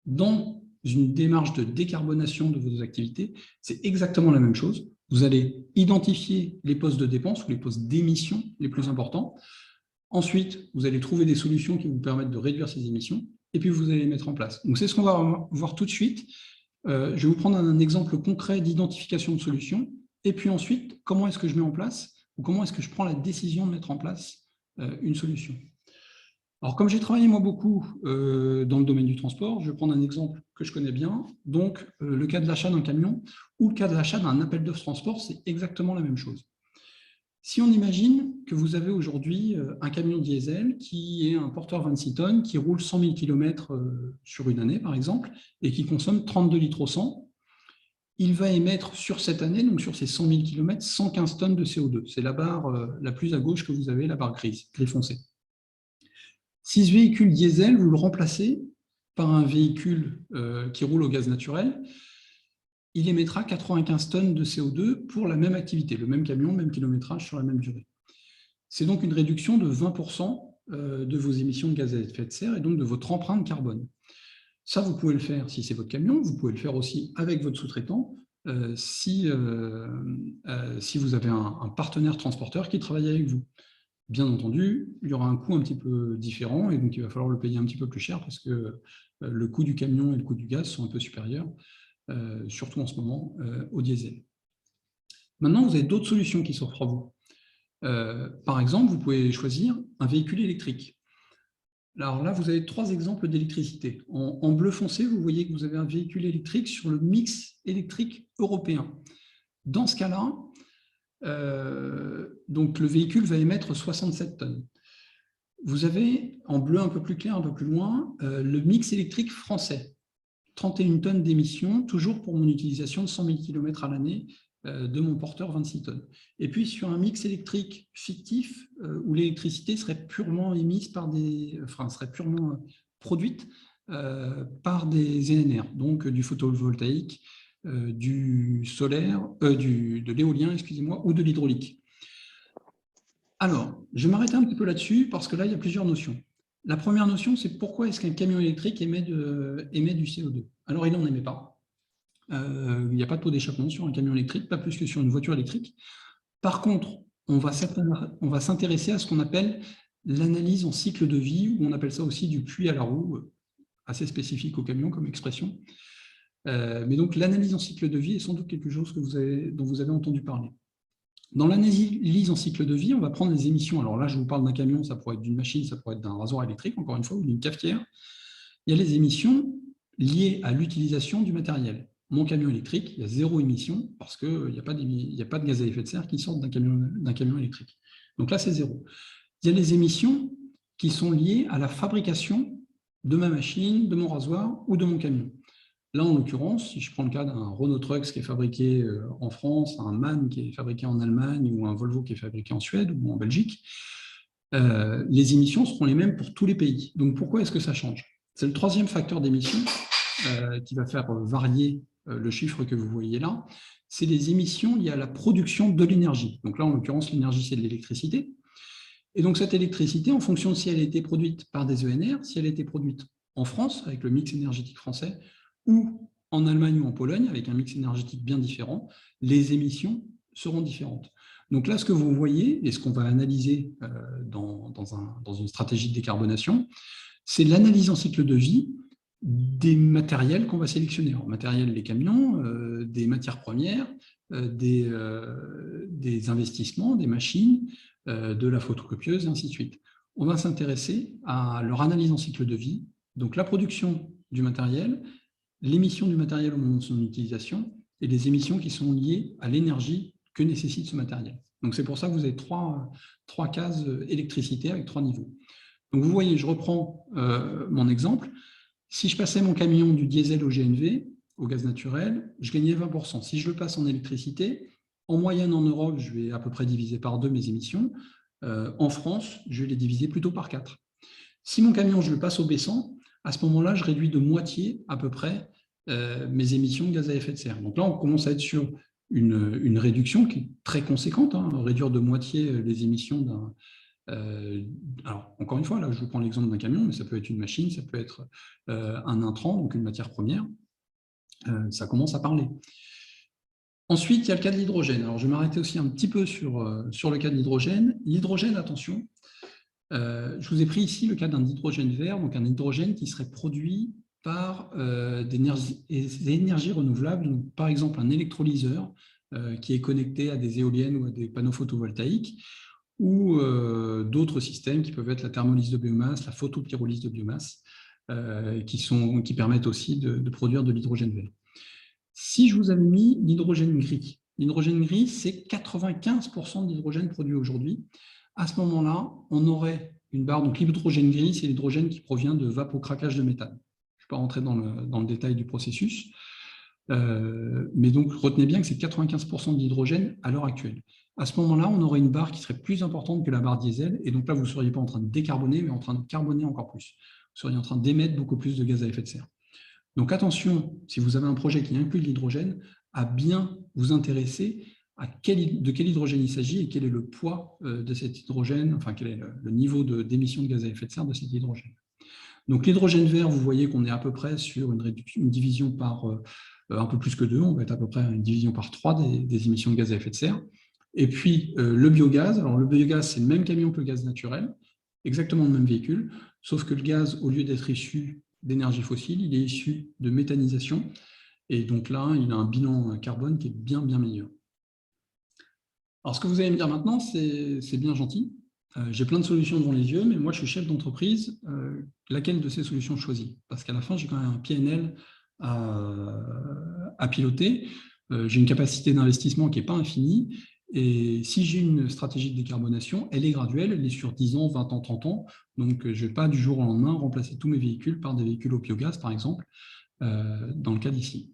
Dans une démarche de décarbonation de vos activités, c'est exactement la même chose. Vous allez identifier les postes de dépenses ou les postes d'émissions les plus importants. Ensuite, vous allez trouver des solutions qui vous permettent de réduire ces émissions, et puis vous allez les mettre en place. Donc, c'est ce qu'on va voir tout de suite. Je vais vous prendre un exemple concret d'identification de solutions, et puis ensuite, comment est-ce que je mets en place, ou comment est-ce que je prends la décision de mettre en place une solution. Alors, comme j'ai travaillé moi beaucoup dans le domaine du transport, je vais prendre un exemple que je connais bien. Donc, le cas de l'achat d'un camion ou le cas de l'achat d'un appel d'offres transport, c'est exactement la même chose. Si on imagine que vous avez aujourd'hui un camion diesel qui est un porteur 26 tonnes, qui roule 100 000 km sur une année, par exemple, et qui consomme 32 litres au 100, il va émettre sur cette année, donc sur ces 100 000 km, 115 tonnes de CO2. C'est la barre la plus à gauche que vous avez, la barre grise, gris foncé. Si ce véhicule diesel, vous le remplacez par un véhicule qui roule au gaz naturel, il émettra 95 tonnes de CO2 pour la même activité, le même camion, même kilométrage sur la même durée. C'est donc une réduction de 20% de vos émissions de gaz à effet de serre et donc de votre empreinte carbone. Ça, vous pouvez le faire si c'est votre camion, vous pouvez le faire aussi avec votre sous-traitant si vous avez un partenaire transporteur qui travaille avec vous. Bien entendu, il y aura un coût un petit peu différent et donc il va falloir le payer un petit peu plus cher parce que le coût du camion et le coût du gaz sont un peu supérieurs, surtout en ce moment, au diesel. Maintenant, vous avez d'autres solutions qui s'offrent à vous. Par exemple, vous pouvez choisir un véhicule électrique. Alors là, vous avez 3 exemples d'électricité. En bleu foncé, vous voyez que vous avez un véhicule électrique sur le mix électrique européen. Dans ce cas-là, donc le véhicule va émettre 67 tonnes. Vous avez, en bleu un peu plus clair, un peu plus loin, le mix électrique français. 31 tonnes d'émissions, toujours pour mon utilisation de 100 000 km à l'année de mon porteur 26 tonnes. Et puis sur un mix électrique fictif, où l'électricité serait purement émise par serait purement produite par des ENR, donc du photovoltaïque, du solaire, de l'éolien, excusez-moi, ou de l'hydraulique. Alors, je vais m'arrêter un petit peu là-dessus parce que là, il y a plusieurs notions. La première notion, c'est pourquoi est-ce qu'un camion électrique émet du CO2? Alors, il n'en émet pas. Il n'y a pas de taux d'échappement sur un camion électrique, pas plus que sur une voiture électrique. Par contre, on va s'intéresser à ce qu'on appelle l'analyse en cycle de vie, ou on appelle ça aussi du puits à la roue, assez spécifique au camion comme expression. Mais donc, l'analyse en cycle de vie est sans doute quelque chose dont vous avez entendu parler. Dans l'analyse en cycle de vie, on va prendre les émissions. Alors là, je vous parle d'un camion, ça pourrait être d'une machine, ça pourrait être d'un rasoir électrique, encore une fois, ou d'une cafetière. Il y a les émissions liées à l'utilisation du matériel. Mon camion électrique, il y a 0 émission parce qu'il n'y a pas de gaz à effet de serre qui sortent d'un camion électrique. Donc là, c'est 0. Il y a les émissions qui sont liées à la fabrication de ma machine, de mon rasoir ou de mon camion. Là, en l'occurrence, si je prends le cas d'un Renault Trucks qui est fabriqué en France, un MAN qui est fabriqué en Allemagne ou un Volvo qui est fabriqué en Suède ou en Belgique, les émissions seront les mêmes pour tous les pays. Donc, pourquoi est-ce que ça change? C'est le 3e facteur d'émission qui va faire varier le chiffre que vous voyez là. C'est les émissions liées à la production de l'énergie. Donc là, en l'occurrence, l'énergie, c'est de l'électricité. Et donc, cette électricité, en fonction de si elle a été produite par des ENR, si elle a été produite en France, avec le mix énergétique français, ou en Allemagne ou en Pologne, avec un mix énergétique bien différent, les émissions seront différentes. Donc là, ce que vous voyez, et ce qu'on va analyser dans une stratégie de décarbonation, c'est l'analyse en cycle de vie des matériels qu'on va sélectionner. Alors, matériel, les camions, des matières premières, des investissements, des machines, de la photocopieuse, et ainsi de suite. On va s'intéresser à leur analyse en cycle de vie, donc la production du matériel, l'émission du matériel au moment de son utilisation et les émissions qui sont liées à l'énergie que nécessite ce matériel. Donc c'est pour ça que vous avez trois cases électricité avec 3 niveaux. Donc vous voyez, je reprends mon exemple. Si je passais mon camion du diesel au GNV, au gaz naturel, je gagnais 20%. Si je le passe en électricité, en moyenne en Europe, je vais à peu près diviser par 2 mes émissions. En France, je vais les diviser plutôt par 4. Si mon camion, je le passe au baissant, à ce moment-là, je réduis de moitié à peu près mes émissions de gaz à effet de serre. Donc là, on commence à être sur une réduction qui est très conséquente, hein, réduire de moitié les émissions Alors, encore une fois, là, je vous prends l'exemple d'un camion, mais ça peut être une machine, ça peut être un intrant, donc une matière première. Ça commence à parler. Ensuite, il y a le cas de l'hydrogène. Alors, je vais m'arrêter aussi un petit peu sur le cas de l'hydrogène. L'hydrogène, attention, je vous ai pris ici le cas d'un hydrogène vert, donc un hydrogène qui serait produit par des énergies renouvelables, donc, par exemple un électrolyseur qui est connecté à des éoliennes ou à des panneaux photovoltaïques, ou d'autres systèmes qui peuvent être la thermolyse de biomasse, la photopyrolyse de biomasse, qui permettent aussi de produire de l'hydrogène vert. Si je vous avais mis l'hydrogène gris, c'est 95% de l'hydrogène produit aujourd'hui. À ce moment-là, on aurait une barre, donc l'hydrogène gris, c'est l'hydrogène qui provient de vapocraquage de méthane. Je ne vais pas rentrer dans le détail du processus, mais donc retenez bien que c'est 95% de l'hydrogène à l'heure actuelle. À ce moment-là, on aurait une barre qui serait plus importante que la barre diesel, et donc là, vous ne seriez pas en train de décarboner, mais en train de carboner encore plus. Vous seriez en train d'émettre beaucoup plus de gaz à effet de serre. Donc attention, si vous avez un projet qui inclut de l'hydrogène, à bien vous intéresser de quel hydrogène il s'agit et quel est le poids de cet hydrogène, enfin quel est le niveau d'émission de gaz à effet de serre de cet hydrogène. Donc l'hydrogène vert, vous voyez qu'on est à peu près sur une division par un peu plus que 2, on va être à peu près à une division par 3 des émissions de gaz à effet de serre. Et puis le biogaz, alors le biogaz c'est le même camion que le gaz naturel, exactement le même véhicule, sauf que le gaz, au lieu d'être issu d'énergie fossile, il est issu de méthanisation, et donc là, il a un bilan carbone qui est bien, bien meilleur. Alors, ce que vous allez me dire maintenant, c'est bien gentil. J'ai plein de solutions devant les yeux, mais moi, je suis chef d'entreprise. Laquelle de ces solutions je choisis? Parce qu'à la fin, j'ai quand même un PNL à piloter. J'ai une capacité d'investissement qui n'est pas infinie. Et si j'ai une stratégie de décarbonation, elle est graduelle, elle est sur 10 ans, 20 ans, 30 ans. Donc, je ne vais pas du jour au lendemain remplacer tous mes véhicules par des véhicules au biogaz, par exemple, dans le cas d'ici.